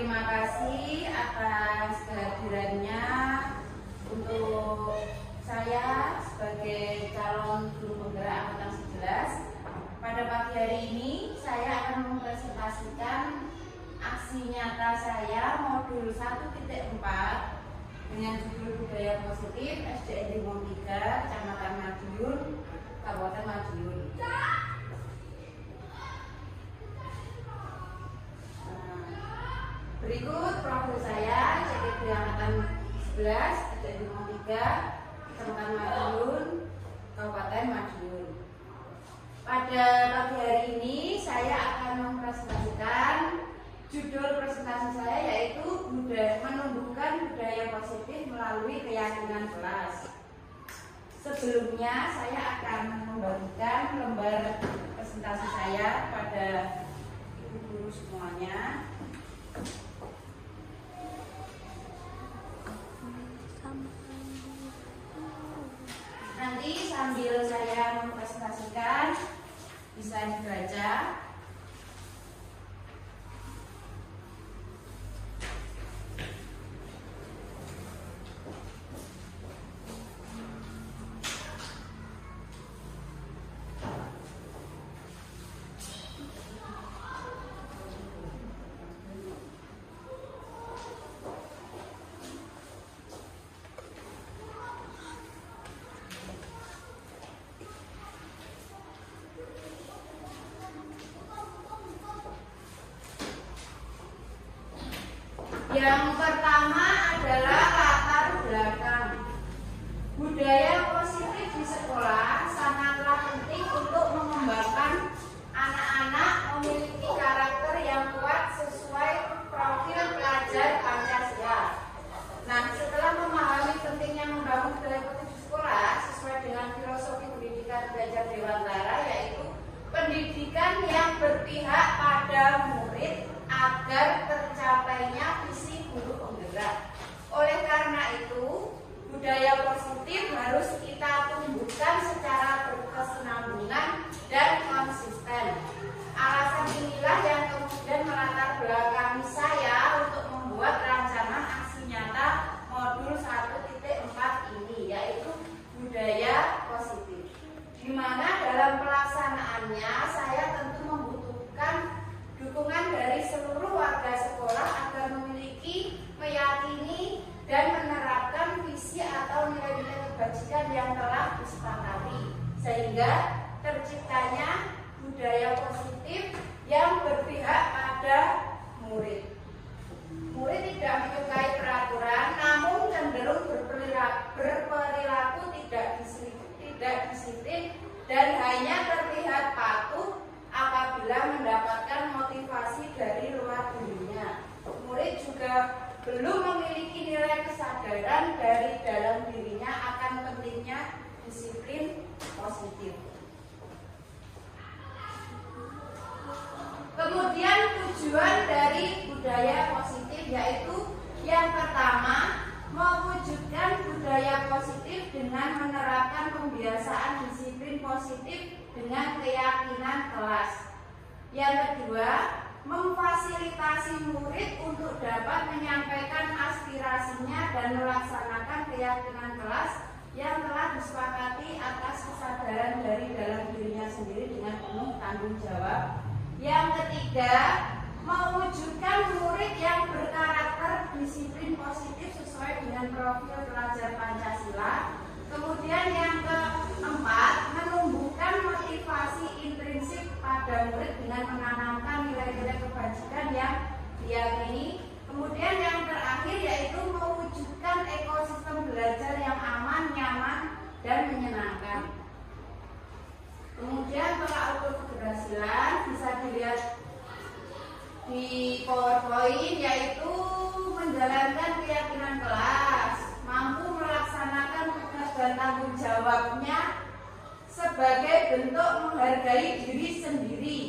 berterima kasih atas kehadirannya untuk saya sebagai calon guru penggerak angkatan 11. Pada pagi hari ini saya akan mempresentasikan aksi nyata saya modul 1.4 dengan judul budaya positif SDN 3, Kecamatan Madiun, Kabupaten Madiun. Berikut profil saya, CTB angkatan 11, SDN 3, Kecamatan Madiun, Kabupaten Madiun. Pada pagi hari ini saya akan mempresentasikan judul presentasi saya yaitu menumbuhkan budaya positif melalui keyakinan kelas. Sebelumnya saya akan membagikan lembar presentasi saya pada ibu guru semuanya. Nanti sambil saya mempresentasikan bisa dibaca. Yang pertama adalah latar belakang. Budaya positif di sekolah sangatlah penting untuk mengembangkan anak-anak memiliki karakter yang kuat sesuai profil pelajar Pancasila. Nah, setelah memahami pentingnya membangun budaya positif di sekolah sesuai dengan filosofi pendidikan belajar dewantara, yaitu pendidikan yang berpihak pada murid agar tercapainya visi guru penggerak. Oleh karena itu, budaya positif harus kita tumbuhkan secara berkesinambungan dan konsisten. Alasan inilah yang kemudian melatar belakangi saya untuk membuat rancangan aksi nyata modul 1.4 ini, yaitu budaya positif. Di mana dalam pelaksanaannya saya tentu membutuhkan dukungan dari seluruh warga sekolah agar memiliki, meyakini, dan menerapkan visi atau nilai-nilai kebajikan yang telah disepakati, sehingga terciptanya budaya positif yang berpihak pada murid. Murid tidak menyukai peraturan, namun cenderung berperilaku tidak disiplin dan hanya terlihat patuh apabila mendapatkan motivasi dari luar dirinya. Murid juga belum memiliki nilai kesadaran dari dalam dirinya akan pentingnya disiplin positif. Kemudian tujuan dari budaya positif yaitu yang pertama, mewujudkan budaya positif dengan menerapkan pembiasaan disiplin positif dengan keyakinan kelas. Yang kedua, memfasilitasi murid untuk dapat menyampaikan aspirasinya dan melaksanakan keyakinan kelas yang telah disepakati atas kesadaran dari dalam dirinya sendiri dengan penuh tanggung jawab. Yang ketiga, mewujudkan murid yang berkarakter disiplin positif sesuai dengan profil pelajar Pancasila. Kemudian yang keempat, menumbuhkan motivasi intrinsik pada murid dengan menanamkan nilai-nilai kebajikan yang diyakini. Kemudian yang terakhir yaitu mewujudkan ekosistem belajar yang aman, nyaman, dan menyenangkan. Kemudian tolak ukur keberhasilan bisa dilihat di PowerPoint, yaitu menjalankan keyakinan kelas, mampu melaksanakan tugas dan tanggung jawabnya sebagai bentuk menghargai diri sendiri.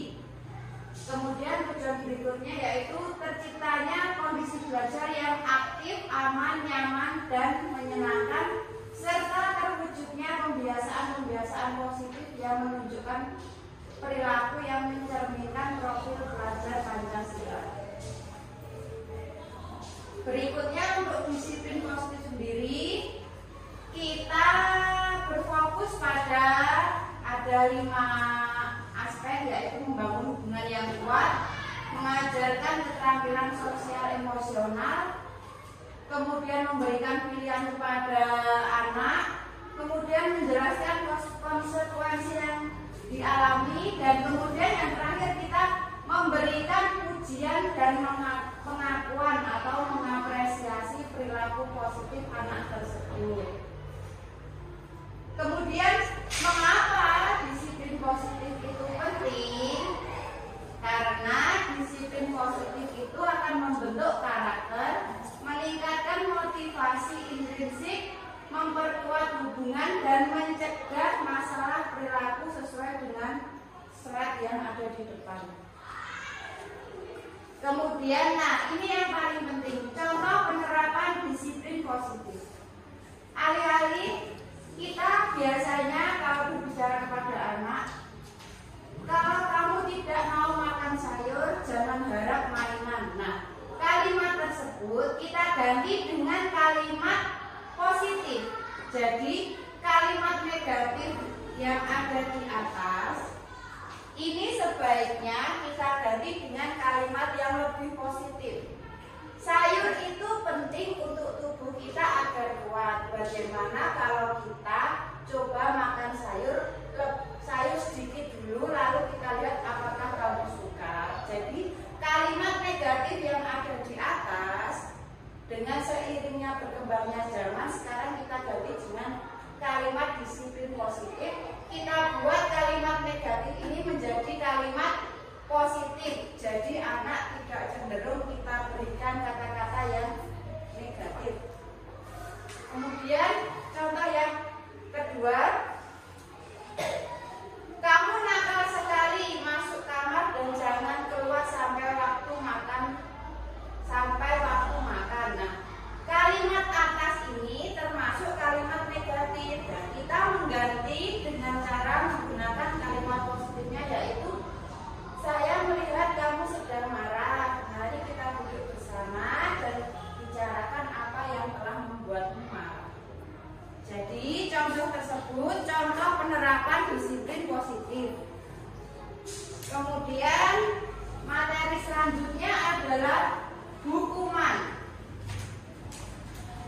Kemudian tujuan berikutnya yaitu terciptanya kondisi belajar yang aktif, aman, nyaman, dan menyenangkan, serta terwujudnya pembiasaan-pembiasaan positif yang menunjukkan perilaku yang mencerminkan profil pelajar Pancasila. Berikutnya untuk disiplin positif sendiri, kita berfokus pada ada 5 aspek, yaitu membangun hubungan yang kuat, mengajarkan keterampilan sosial emosional, kemudian memberikan pilihan kepada anak, kemudian menjelaskan konsekuensi yang dialami, dan kemudian yang terakhir kita memberikan pujian dan pengakuan atau mengapresiasi perilaku positif anak tersebut. Kemudian mengapa disiplin positif itu penting? Karena disiplin positif itu akan membentuk karakter, meningkatkan motivasi intrinsik, memperkuat hubungan, dan mencegah masalah perilaku sesuai dengan slide yang ada di depan. Kemudian, ini yang paling penting, contoh penerapan disiplin positif. Alih-alih kita biasanya kalau berbicara kepada anak, kalau kamu tidak mau makan sayur, jangan harap mainan. Nah, kalimat tersebut kita ganti dengan kalimat positif. Jadi, kalimat negatif yang ada di atas ini sebaiknya kita ganti dengan kalimat yang lebih positif. Sayur itu penting untuk tubuh kita agar kuat. Bagaimana kalau kita coba makan sayur sedikit dulu, lalu kita lihat apakah kamu suka. Jadi kalimat negatif yang ada di atas, dengan seiringnya berkembangnya zaman, sekarang kita ganti dengan kalimat disiplin positif. Kita buat kalimat negatif ini menjadi kalimat positif. Jadi anak tidak cenderung kita berikan kata-kata yang negatif. Kemudian contoh yang kedua, kamu nakal sekali, masuk kamar dan jangan keluar sampai waktu makan. Nah, kalimat atas ini termasuk kalimat negatif, dan kita mengganti dengan cara menggunakan kalimat positifnya, yaitu saya melihat kamu sedang marah. Mari kita duduk bersama dan bicarakan apa yang telah membuatmu marah. Jadi contoh tersebut contoh penerapan disiplin positif. Kemudian materi selanjutnya adalah hukuman.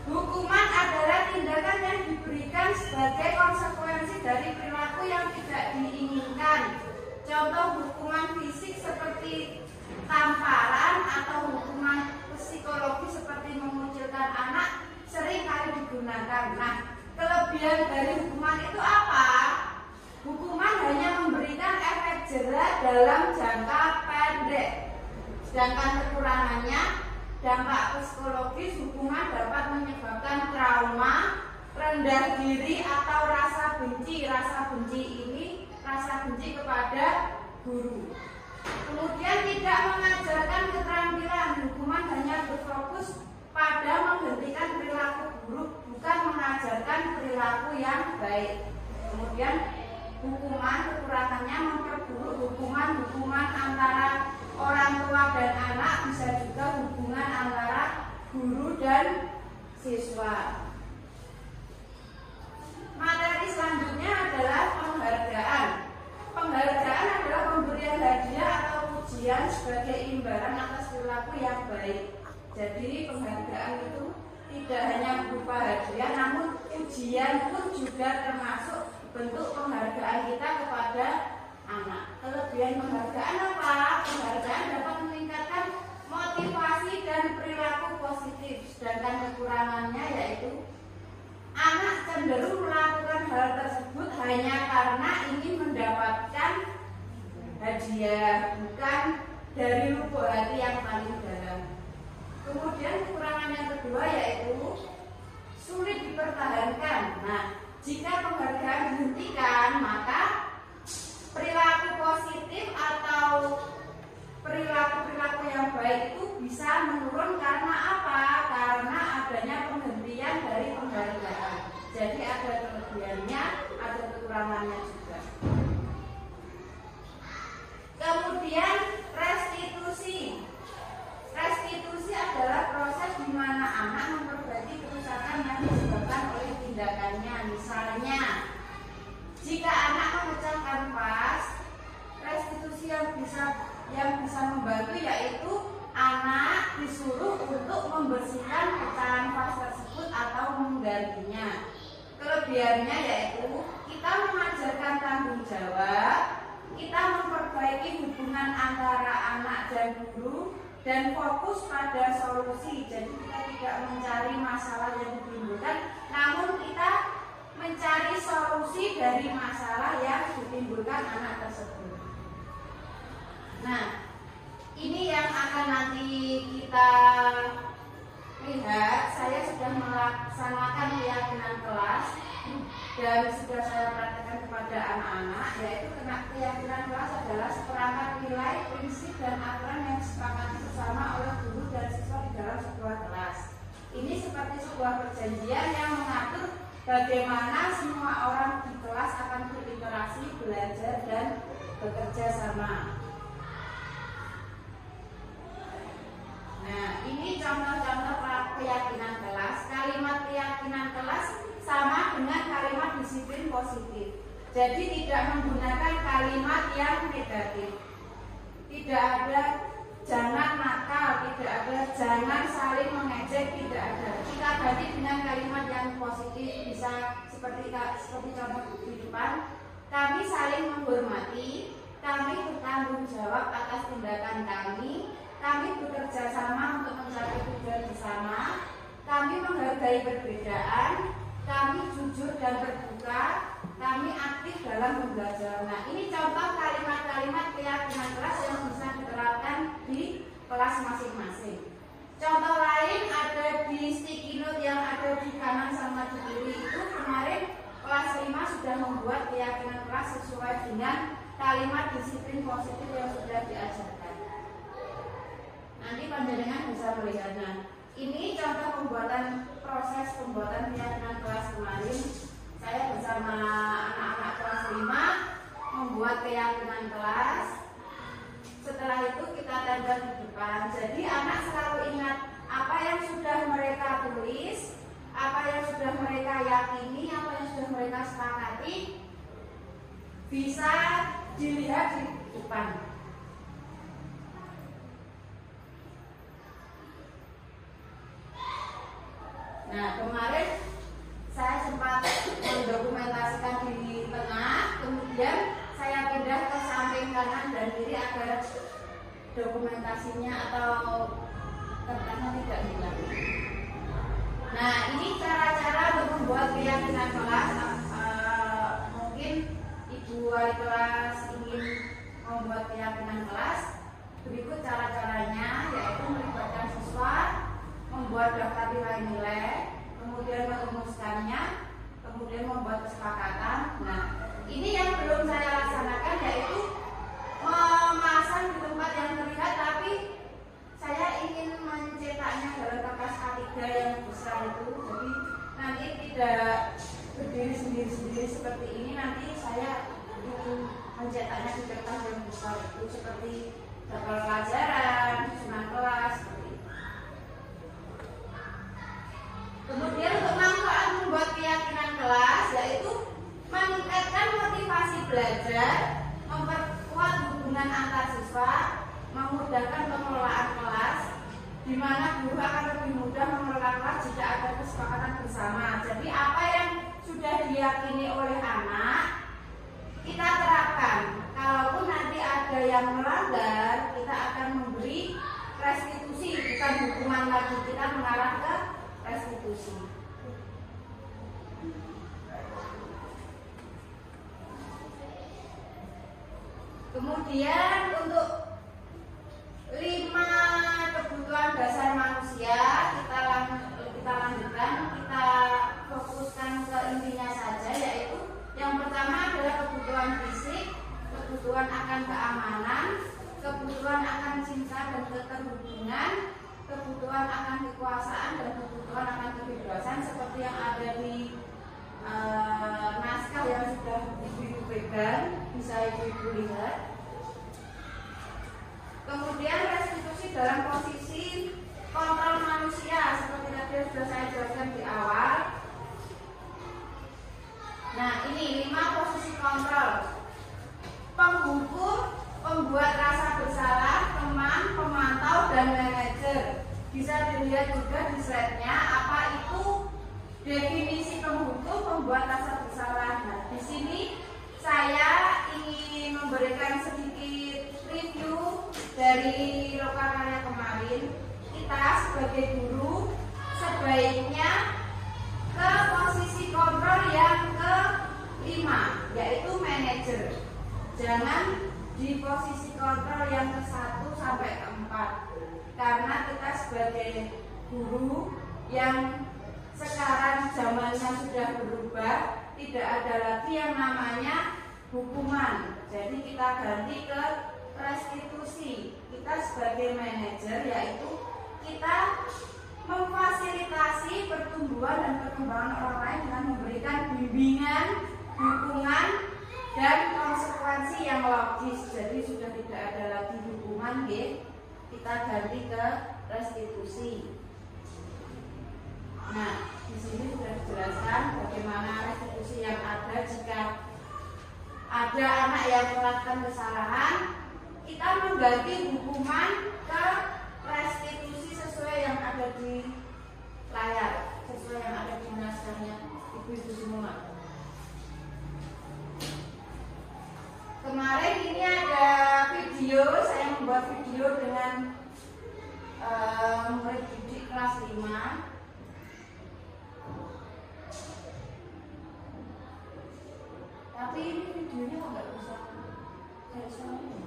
Hukuman adalah tindakan yang diberikan sebagai konsekuensi dari perilaku yang tidak diinginkan. Contoh hukuman fisik seperti tamparan atau hukuman psikologi seperti mengucilkan anak sering kali digunakan. Nah, kelebihan dari hukuman itu apa? Hukuman hanya memberikan efek jera dalam jangka pendek. Sedangkan kekurangannya, dampak psikologis, hukuman dapat menyebabkan trauma, rendah diri, atau rasa benci. Rasa benci ini rasa benci kepada guru. Kemudian tidak mengajarkan keterampilan. Hukuman hanya berfokus pada menghentikan perilaku buruk, bukan mengajarkan perilaku yang baik. Kemudian hukuman kekurangannya memperburuk hubungan antara orang tua dan anak, bisa juga hubungan antara guru dan siswa. Materi selanjutnya adalah penghargaan. Penghargaan adalah pemberian hadiah atau pujian sebagai imbalan atas perilaku yang baik. Jadi penghargaan itu tidak hanya berupa hadiah, namun pujian pun juga termasuk bentuk penghargaan kita kepada anak. Kelebihan penghargaan apa? Penghargaan dapat meningkatkan motivasi dan perilaku positif. Sedangkan kekurangannya yaitu anak cenderung melakukan hal tersebut hanya karena ingin mendapatkan hadiah, bukan dari lubuk hati yang paling dalam. Kemudian kekurangan yang kedua yaitu sulit dipertahankan. Nah, jika penghargaan dihentikan, maka perilaku positif atau perilaku yang baik itu bisa menurun. Karena apa? Karena adanya penghentian dari penghargaan. Jadi ada kelebihannya, ada kekurangannya juga. Kemudian restitusi. Restitusi adalah proses di mana untuk membersihkan pecahan vas tersebut atau menggantinya. Kelebihannya yaitu kita mengajarkan tanggung jawab, kita memperbaiki hubungan antara anak dan guru, dan fokus pada solusi. Jadi kita tidak mencari masalah yang ditimbulkan, namun kita mencari solusi dari masalah yang ditimbulkan anak tersebut. Nah, ini yang akan nanti kita lihat. Saya sudah melaksanakan keyakinan kelas dan sudah saya praktekkan kepada anak-anak, yaitu keyakinan kelas adalah seperangkat nilai, prinsip, dan aturan yang disepakati bersama oleh guru dan siswa di dalam sebuah kelas. Ini seperti sebuah perjanjian yang mengatur bagaimana semua orang di kelas akan berinteraksi, belajar, dan bekerja sama. Nah, ini contoh-contoh keyakinan kelas. Kalimat keyakinan kelas sama dengan kalimat disiplin positif. Jadi tidak menggunakan kalimat yang negatif. Tidak ada jangan nakal, tidak ada jangan saling mengejek, tidak ada. Kita ganti dengan kalimat yang positif, bisa seperti contoh di depan. Kami saling menghormati, kami bertanggung jawab atas tindakan kami bekerja sama untuk mencapai tujuan bersama, kami menghargai perbedaan, kami jujur dan terbuka, kami aktif dalam belajar. Nah, ini contoh kalimat-kalimat keyakinan kelas yang bisa diterapkan di kelas masing-masing. Contoh lain ada di sticky note yang ada di kanan sama di kiri itu. Kemarin kelas 5 sudah membuat keyakinan kelas sesuai dengan kalimat disiplin positif yang sudah diajarkan. Nanti panjenengan bisa melihatnya. Ini contoh proses pembuatan keyakinan kelas kemarin. Saya bersama anak-anak kelas 5 membuat keyakinan kelas. Setelah itu kita tempel di depan. Jadi anak selalu ingat apa yang sudah mereka tulis, apa yang sudah mereka yakini, apa yang sudah mereka sepakati, bisa dilihat di depan. Nah, kemarin saya sempat mendokumentasikan di tengah, kemudian saya pindah ke samping kanan dan kiri agar dokumentasinya atau kertasnya tidak hilang. Nah, ini cara-cara untuk membuat keyakinan kelas. Mungkin ibu wali kelas ingin membuat keyakinan kelas. Berikut cara-caranya, yaitu melibatkan siswa, membuat daftar nilai-nilai, kemudian merumuskannya, kemudian membuat kesepakatan. Nah, ini yang belum saya laksanakan, yaitu memasang di tempat yang terlihat, tapi saya ingin mencetaknya dalam kertas A3 yang besar itu. Jadi nanti tidak berdiri sendiri-sendiri seperti ini. Nanti saya ingin mencetaknya di kertas yang besar itu, seperti jadwal pelajaran, susunan kelas. Kemudian untuk manfaat membuat keyakinan kelas, yaitu meningkatkan motivasi belajar, memperkuat hubungan antar siswa, memudahkan pengelolaan kelas, di mana guru akan lebih mudah mengelola kelas jika ada kesepakatan bersama. Jadi apa yang sudah diyakini oleh anak kita terapkan. Kalaupun nanti ada yang melanggar, kita akan memberi restitusi, bukan hukuman lagi, kita mengarah ke restitusi. Kemudian untuk 5 kebutuhan dasar manusia kita lanjutkan, kita fokuskan ke intinya saja, yaitu yang pertama adalah kebutuhan fisik, kebutuhan akan keamanan, kebutuhan akan cinta dan keterhubungan, kebutuhan akan kekuasaan, dan kebutuhan akan kebebasan, seperti yang ada di naskah yang sudah ibu-ibu pegang, bisa ibu-ibu lihat. Kemudian restitusi dalam posisi kontrol manusia, seperti tadi yang sudah saya jelaskan di awal. Nah, ini 5 posisi kontrol: penghukum, pembuat rasa bersalah, teman, pemantau, dan manajer. Bisa dilihat juga di slide-nya apa itu definisi penghukum membuat rasa bersalah. Nah, di sini saya ingin memberikan sedikit review dari lokal karya kemarin. Kita sebagai guru sebaiknya ke posisi kontrol yang ke-5, yaitu manajer. Jangan di posisi kontrol yang ke-1 sampai ke-4, karena kita sebagai guru yang sekarang zamannya sudah berubah, tidak ada lagi yang namanya hukuman. Jadi kita ganti ke restitusi. Kita sebagai manajer yaitu kita memfasilitasi pertumbuhan dan perkembangan orang lain dengan memberikan bimbingan, dukungan, dan konsekuensi yang logis. Jadi sudah tidak ada lagi hukuman, kita ganti ke restitusi. Nah, di sini sudah dijelaskan bagaimana restitusi yang ada jika ada anak yang melakukan kesalahan, kita mengganti hukuman ke restitusi sesuai yang ada di layar, sesuai yang ada di naskahnya ibu-ibu semua. Kemarin ini ada video, saya membuat video dengan murid didik kelas 5. Tapi ini videonya kok nggak bisa kayak suaranya.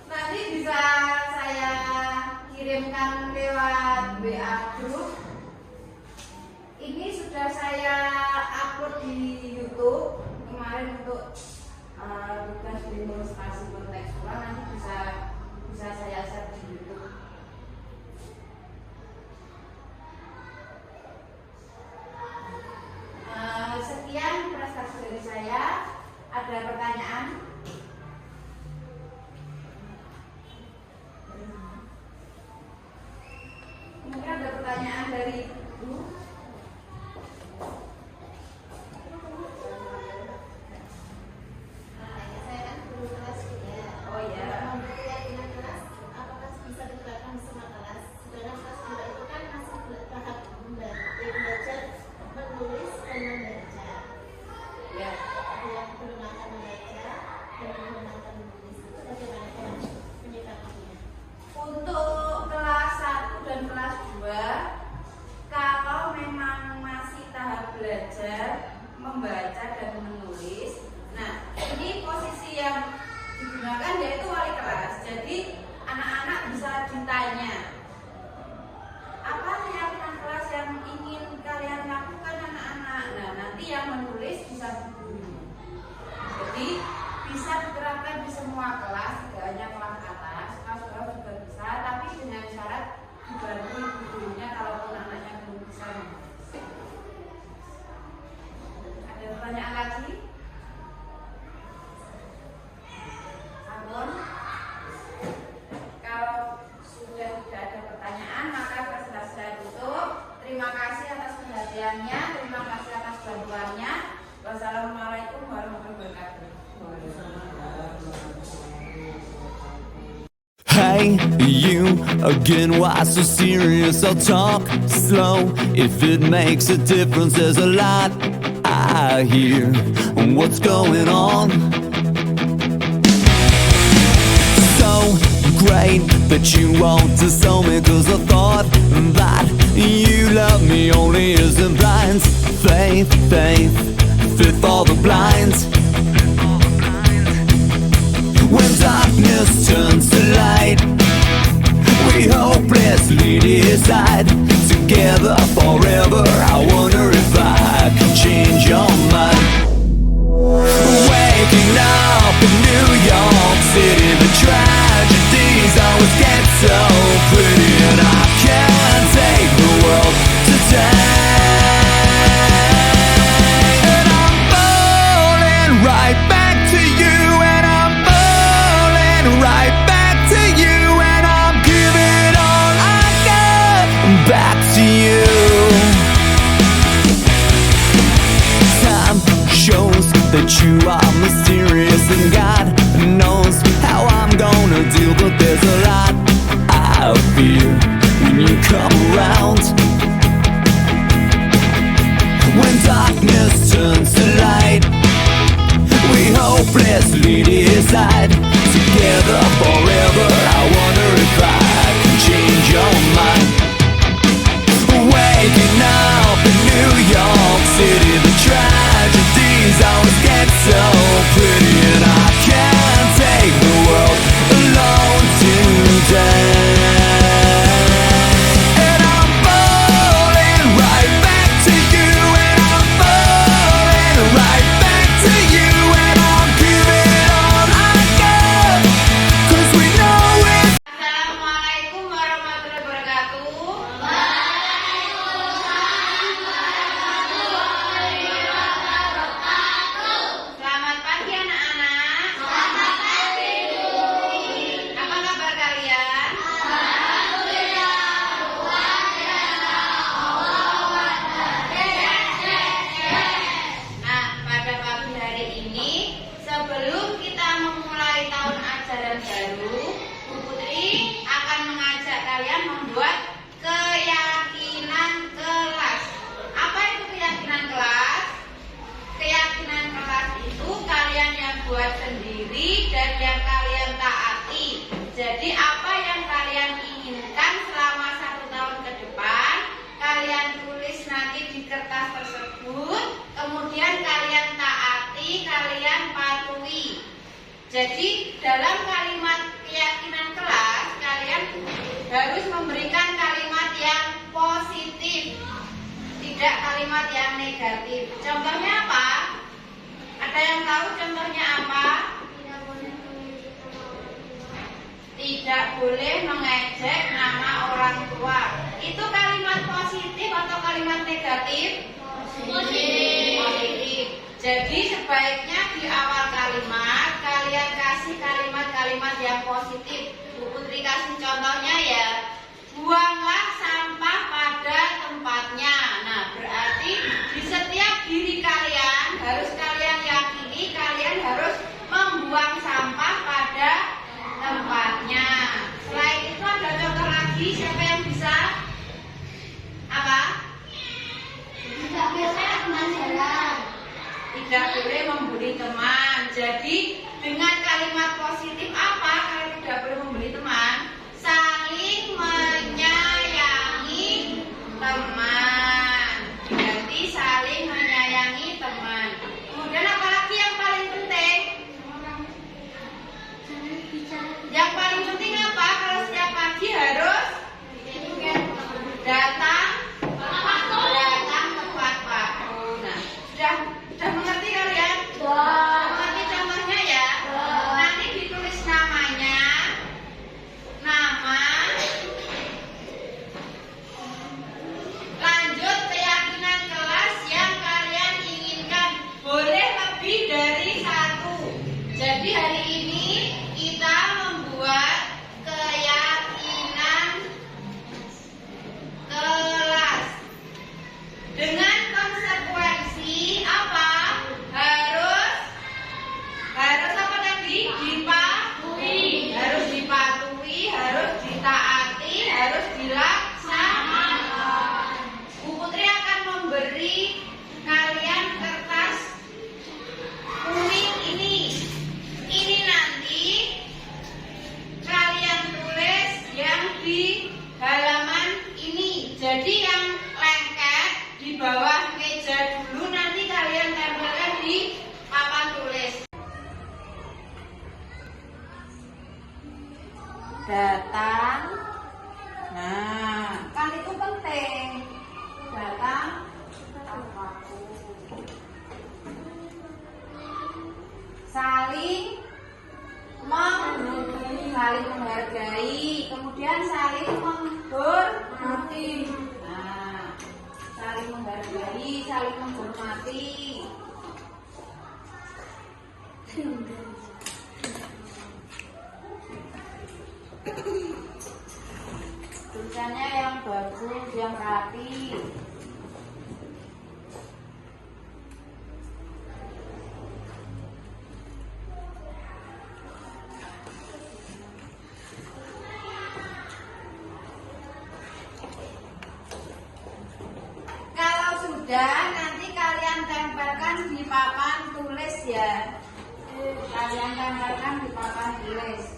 Nanti bisa saya kirimkan lewat WA group. Ini sudah saya upload di YouTube kemarin untuk tugas demonstrasi kontekstual. Nanti bisa saya share di YouTube. Sekian prestasi dari saya. Ada pertanyaan? Mungkin ada pertanyaan dari Ibu. Saya kan guru kelas 3. Oh ya. Keyakinan kelas apakah bisa diterapkan di semua kelas? Sedangkan kelas 2 itu kan masih tahap belajar menulis dan membaca. Ya. Ada yang belum akan membaca dan belum akan menulis. Itu bagaimana penyikapannya? Untuk kelas 1 dan kelas 2, kalau memang masih tahap belajar membaca dan menulis, nah ini posisi yang digunakan yaitu wali kelas. Jadi anak-anak bisa ditanya, apa keyakinan kelas yang ingin kalian lakukan anak-anak? Nah, nanti yang menulis bisa guru. Jadi bisa diterapkan di semua kelas, tidak hanya kelas atas, kelas bawah juga bisa, tapi dengan syarat dibantu ibu-gurunya kalaupun anaknya belum bisa menulis. Ada pertanyaan lagi? Sampun. Kalau sudah tidak ada pertanyaan, maka presentasi saya tutup. Terima kasih atas perhatiannya, terima kasih atas bantuannya. Wassalamualaikum warahmatullahi wabarakatuh. Hey, you again, why so serious? I'll talk slow if it makes a difference. There's a lot I hear. What's going on? So great that you want to sell me, 'cause I thought that you love me only as the blinds. Faith, faith, fit for the blinds. When darkness turns to light, we hopelessly decide together forever. I wonder if I can change your mind. Waking up in New York City, the tragedies always get so pretty, and I can't take the world today. And I'm falling right back to you, and I'm falling right back to you, and I'm giving all I got back to you. Time shows that you are mysterious, and God knows nanti kalian patuhi. Jadi dalam kalimat keyakinan kelas kalian harus memberikan kalimat yang positif, tidak kalimat yang negatif. Contohnya apa? Ada yang tahu contohnya apa? Tidak boleh mengejek nama orang tua. Itu kalimat positif atau kalimat negatif? Positif. Jadi sebaiknya di awal kalimat kalian kasih kalimat-kalimat yang positif. Bu Putri kasih contohnya ya. Buanglah sampah pada tempatnya. Nah, berarti di setiap diri kalian harus kalian yakini kalian harus membuang sampah pada tempatnya. Selain itu ada contoh lagi, siapa yang bisa? Apa? Tidak boleh menjalan. Tidak boleh membuli teman. Jadi dengan kalimat positif apa kalau tidak boleh membuli teman? Saling menyayangi teman. Jadi saling menyayangi teman. Kemudian apalagi yang paling penting? Yang paling penting apa? Kalau setiap pagi harus datang tepat waktu. Nah, sudah mengerti kalian? Mengerti contohnya ya? Nanti ditulis namanya, nama, lanjut keyakinan kelas yang kalian inginkan. Boleh lebih dari satu. Jadi hari ini kita membuat keyakinan kelas dengan konsekuensi apa? Harus apa tadi? Dipatuhi, harus dipatuhi, harus ditaati, harus dilaksanakan. Bu Putri akan memberi kalian kertas kuning ini. Ini nanti kalian tulis yang di halaman ini. Jadi yang lengket di bawah meja dulu, nanti kalian tempelkan di papan tulis. Datang. Nah, kan itu penting. Datang tepat waktu. Saling menghargai, kemudian saling menghormati. Nah, saling menghargai, saling menghormati. Tulisannya yang bagus, yang rapi. Kalau sudah, nanti kalian tempelkan di papan tulis ya. Kalian tempelkan di papan tulis.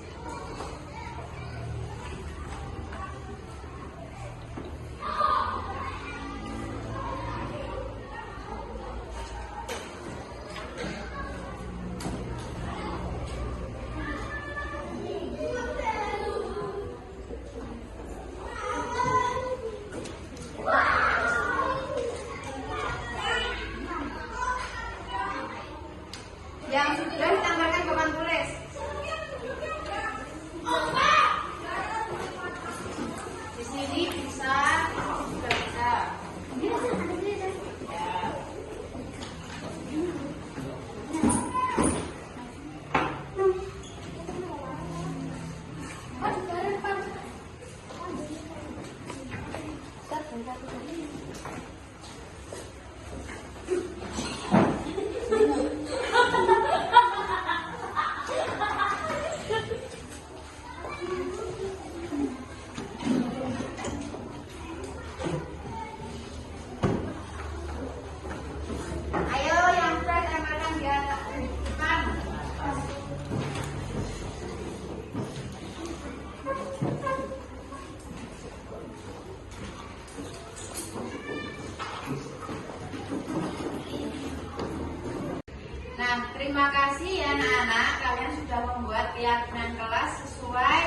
Yang sudah ditambahkan papan tulis. keyakinan kelas sesuai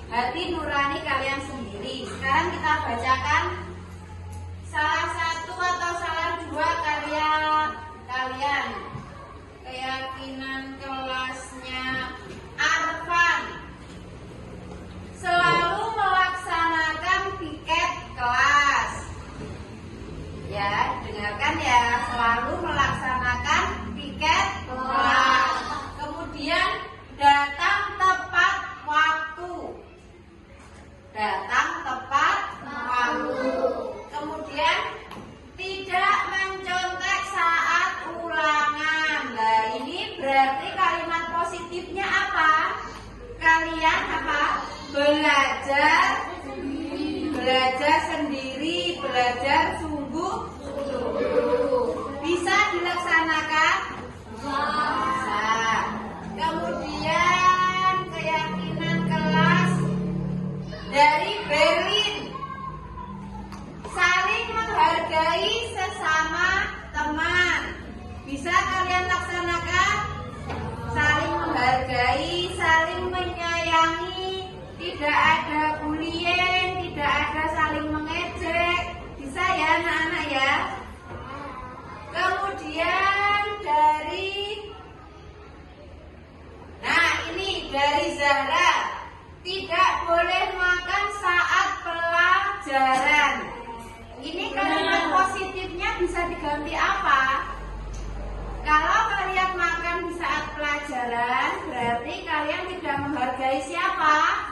hati nurani kalian sendiri. Sekarang kita bacakan salah satu atau salah dua karya kalian. Keyakinan kelasnya Arfan, selalu melaksanakan piket kelas. Ya, dengarkan ya, selalu melaksanakan piket kelas. Kemudian datang tepat waktu. Datang tepat waktu. Kemudian tidak mencontek saat ulangan. Nah, ini berarti kalimat positifnya apa? Kalian apa? Belajar sendiri, belajar sungguh-sungguh. Bisa dilaksanakan? Bisa. Kemudian keyakinan kelas dari Berlin, saling menghargai sesama teman. Bisa kalian laksanakan? Saling menghargai, saling menyayangi, tidak ada bullying, tidak ada saling mengejek. Bisa ya anak-anak ya? Kemudian dari Zahra, tidak boleh makan saat pelajaran. Ini kalimat positifnya bisa diganti apa? Kalau kalian makan di saat pelajaran, berarti kalian tidak menghargai siapa?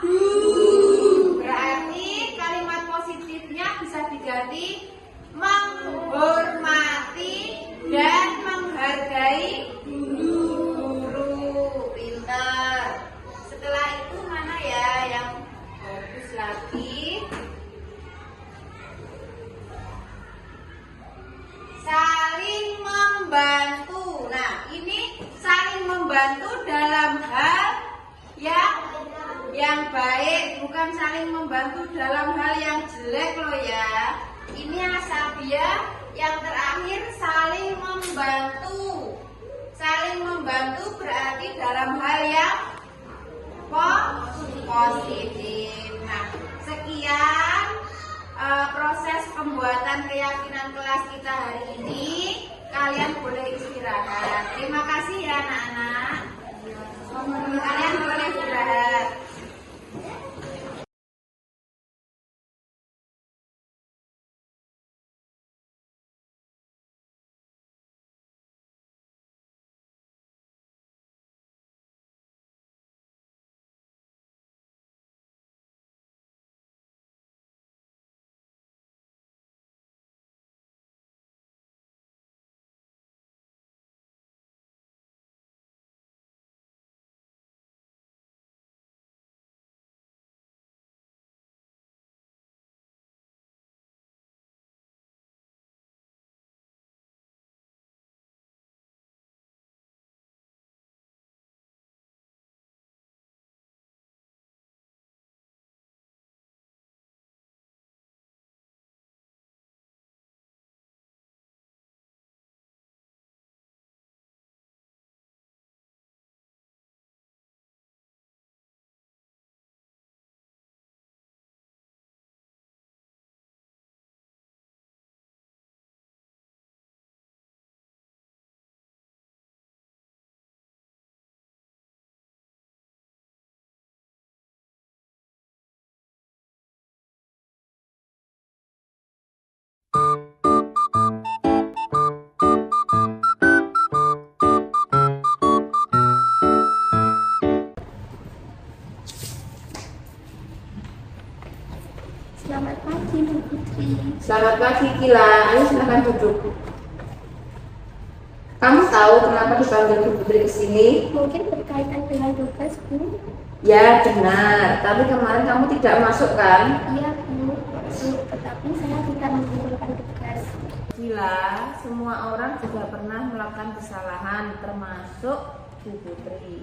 Berarti kalimat positifnya bisa diganti menghormati dan menghargai guru. Pintar. Setelah itu mana ya yang bagus lagi? Saling membantu. Nah, ini saling membantu dalam hal yang baik, bukan saling membantu dalam hal yang jelek loh ya. Ini Asabia yang terakhir, saling membantu. Saling membantu berarti dalam hal yang positif. Nah, sekian proses pembuatan keyakinan kelas kita hari ini. Kalian boleh istirahat. Terima kasih ya anak-anak. Kalian boleh istirahat. Selamat pagi Bu Putri. Selamat pagi Kila, ayo silakan duduk. Kamu tahu kenapa dipanggil Bu Putri ke sini? Mungkin berkaitan dengan tugas Bu. Ya benar, tapi kemarin kamu tidak masuk kan? Iya Bu, tetapi saya tidak mengumpulkan tugas. Gila, semua orang juga pernah melakukan kesalahan, termasuk Bu Putri.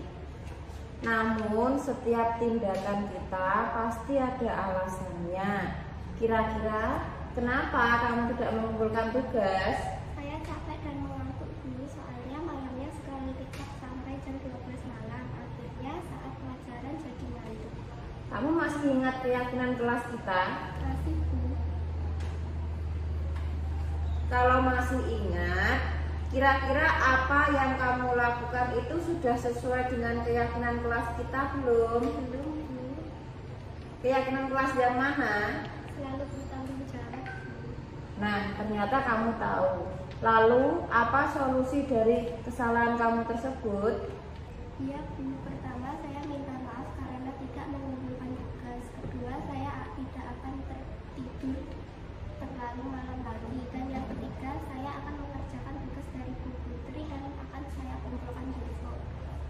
Namun setiap tindakan kita pasti ada alasannya. Kira-kira kenapa kamu tidak mengumpulkan tugas? Saya capek dan mengantuk Bu, soalnya malamnya sekali tiktok sampai jam 12 malam. Akhirnya saat pelajaran Kamu masih ingat keyakinan kelas kita? Masih, Bu. Kalau masih ingat, kira-kira apa yang kamu lakukan itu sudah sesuai dengan keyakinan kelas kita belum? Belum, Bu. Keyakinan kelas yang mana? Selalu bertanggung jawab. Nah, ternyata kamu tahu. Lalu, apa solusi dari kesalahan kamu tersebut? Iya, Bu. Pertama, saya minta maaf karena tidak mengumpulkan tugas. Kedua, saya tidak akan tertidur terlalu malam lagi. Dan yang ketiga, saya akan mengerjakan tugas dari Bu Putri yang akan saya kumpulkan besok.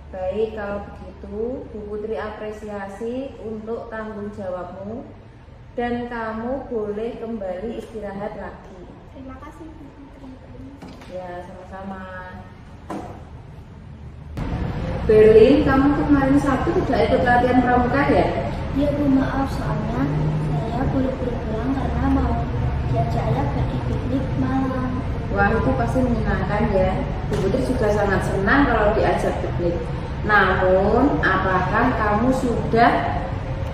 Baik, kalau begitu, Bu Putri apresiasi untuk tanggung jawabmu dan kamu boleh kembali istirahat lagi. Terima kasih, Bu Putri. Ya, sama-sama. Berlin, kamu kemarin Sabtu tidak ikut latihan pramuka ya? Iya, Bu, maaf soalnya saya buru-buru pulang karena mau diajak ayah pergi piknik malam. Wah, itu pasti menyenangkan ya. Bu Putri juga sangat senang kalau diajak piknik. Namun, apakah kamu sudah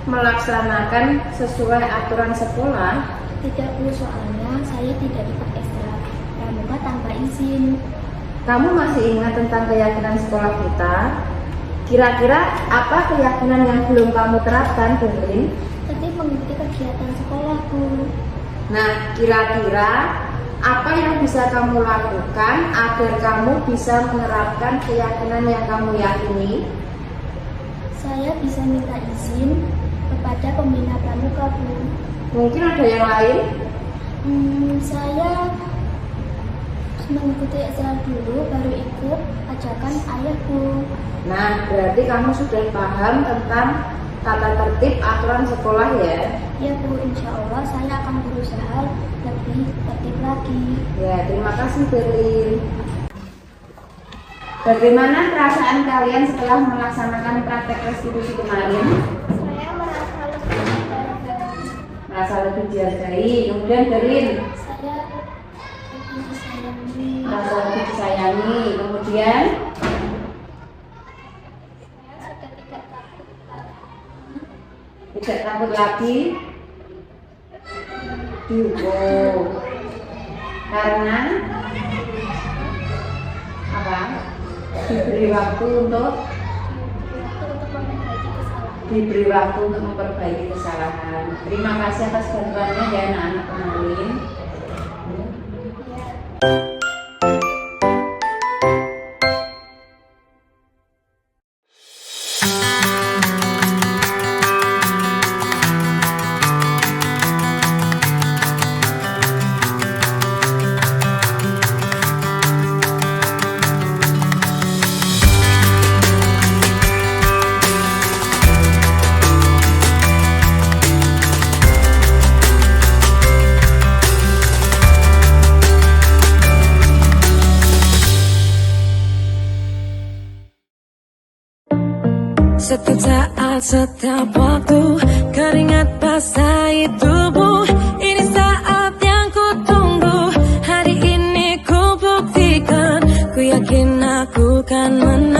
melaksanakan sesuai aturan sekolah? Tidak, Bu, soalnya saya tidak ikut ekstra pramuka tanpa izin. Kamu masih ingat tentang keyakinan sekolah kita? Kira-kira apa keyakinan yang belum kamu terapkan, Berlin? Tadi mengikuti kegiatan sekolah, Bu. Nah, kira-kira apa yang bisa kamu lakukan agar kamu bisa menerapkan keyakinan yang kamu yakini? Saya bisa minta izin kepada pembina pramuka, Bu. Mungkin ada yang lain? Saya mengikuti ekstra dulu, baru ikut ajakan ayah, Bu. Nah, berarti kamu sudah paham tentang tata tertib aturan sekolah ya? Ya, Bu, insya Allah saya akan berusaha lebih tertib lagi. Ya, terima kasih Berlin. Bagaimana perasaan kalian setelah melaksanakan praktek restitusi kemarin? Saya merasa lebih dihargai. Merasa lebih dihargai. Kemudian Berlin, Saya lebih disayangi. merasa lebih disayangi. Kemudian Saya sudah tidak takut lagi. tidak takut lagi dihukum karena apa? Diberi waktu untuk memperbaiki kesalahan. Terima kasih atas bantuannya ya anak-anak penalin. Setiap saat, setiap waktu, keringat basahi tubuh. Ini saat yang ku tunggu. Hari ini ku buktikan, ku yakin aku kan menang.